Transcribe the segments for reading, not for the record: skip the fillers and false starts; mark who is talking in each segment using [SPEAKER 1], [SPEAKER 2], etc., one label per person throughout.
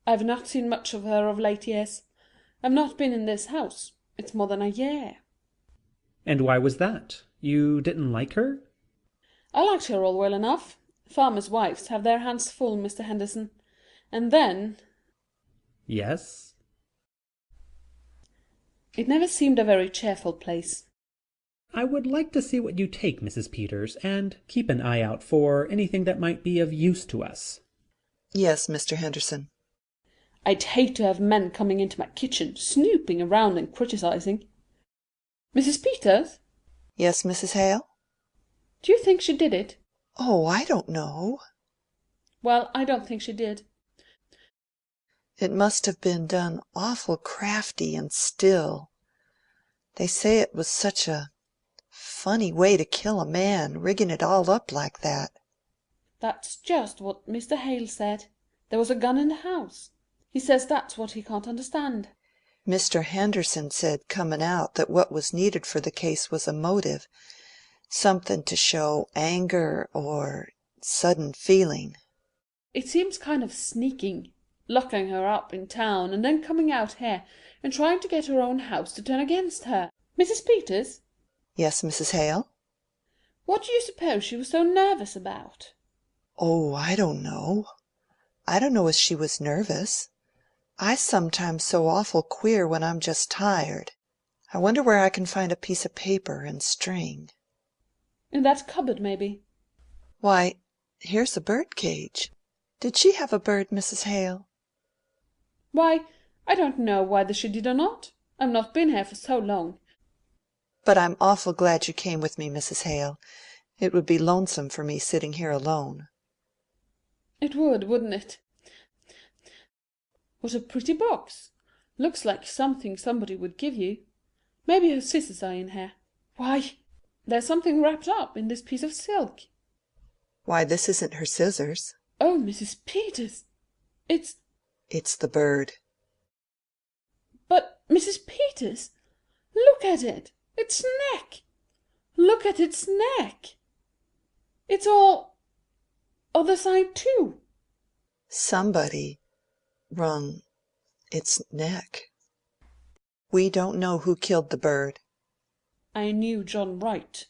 [SPEAKER 1] I've not seen much of her of late years. I've not been in this house. It's more than a year.
[SPEAKER 2] And why was that? You didn't like her?
[SPEAKER 1] I liked her all well enough. Farmers' wives have their hands full, Mr. Henderson. And then
[SPEAKER 2] Yes?
[SPEAKER 1] it never seemed a very cheerful place.
[SPEAKER 2] I would like to see what you take, Mrs. Peters, and keep an eye out for anything that might be of use to us.
[SPEAKER 3] Yes, Mr. Henderson.
[SPEAKER 1] I'd hate to have men coming into my kitchen, snooping around and criticizing. Mrs. Peters,
[SPEAKER 3] Yes, Mrs. Hale?
[SPEAKER 1] do you think she did it?
[SPEAKER 3] Oh, I don't know.
[SPEAKER 1] Well, I don't think she did.
[SPEAKER 3] It must have been done awful crafty and still. They say it was such a funny way to kill a man, rigging it all up like that.
[SPEAKER 1] That's just what Mr. Hale said. There was a gun in the house. He says that's what he can't understand.
[SPEAKER 3] Mr. Henderson said coming out that what was needed for the case was a motive, something to show anger or sudden feeling.
[SPEAKER 1] It seems kind of sneaking, locking her up in town and then coming out here and trying to get her own house to turn against her. Mrs. Peters,
[SPEAKER 3] Yes, Mrs. Hale?
[SPEAKER 1] what do you suppose she was so nervous about?
[SPEAKER 3] Oh, I don't know. I don't know as she was nervous. I sometimes so awful queer when I'm just tired. I wonder where I can find a piece of paper and string.
[SPEAKER 1] In that cupboard, maybe.
[SPEAKER 3] Why, here's a bird cage. Did she have a bird, Mrs. Hale?
[SPEAKER 1] Why, I don't know whether she did or not. I've not been here for so long.
[SPEAKER 3] But I'm awful glad you came with me, Mrs. Hale. It would be lonesome for me sitting here alone.
[SPEAKER 1] It would, wouldn't it? What a pretty box. Looks like something somebody would give you. Maybe her scissors are in here. Why, there's something wrapped up in this piece of silk.
[SPEAKER 3] Why, this isn't her scissors.
[SPEAKER 1] Oh, Mrs. Peters, it's...
[SPEAKER 3] It's the bird.
[SPEAKER 1] But, Mrs. Peters, look at it. Its neck. Look at its neck. It's all other side too.
[SPEAKER 3] Somebody wrung its neck. We don't know who killed the bird.
[SPEAKER 1] I knew John Wright.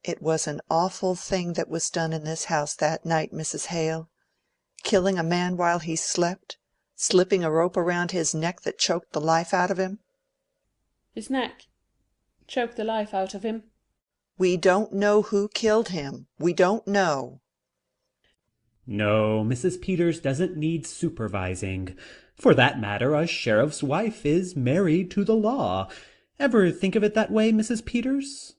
[SPEAKER 3] It was an awful thing that was done in this house that night, Mrs. Hale. Killing a man while he slept, slipping a rope around his neck that choked the life out of him.
[SPEAKER 1] His neck choked the life out of him.
[SPEAKER 3] We don't know who killed him. We don't know.
[SPEAKER 2] No, Mrs. Peters doesn't need supervising. For that matter, a sheriff's wife is married to the law. Ever think of it that way, Mrs. Peters?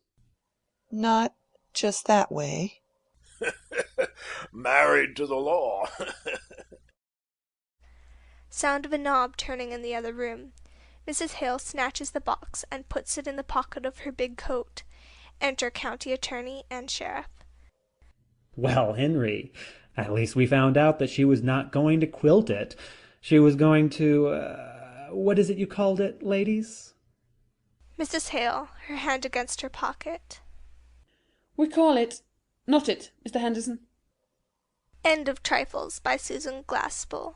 [SPEAKER 3] Not just that way.
[SPEAKER 4] Married to the law.
[SPEAKER 5] Sound of a knob turning in the other room. Mrs. Hale snatches the box and puts it in the pocket of her big coat. Enter county attorney and sheriff.
[SPEAKER 2] Well, Henry, at least we found out that she was not going to quilt it. She was going to, what is it you called it, ladies?
[SPEAKER 5] Mrs. Hale, her hand against her pocket.
[SPEAKER 1] We call it... Not it, Mr. Henderson.
[SPEAKER 5] End of Trifles by Susan Glaspell.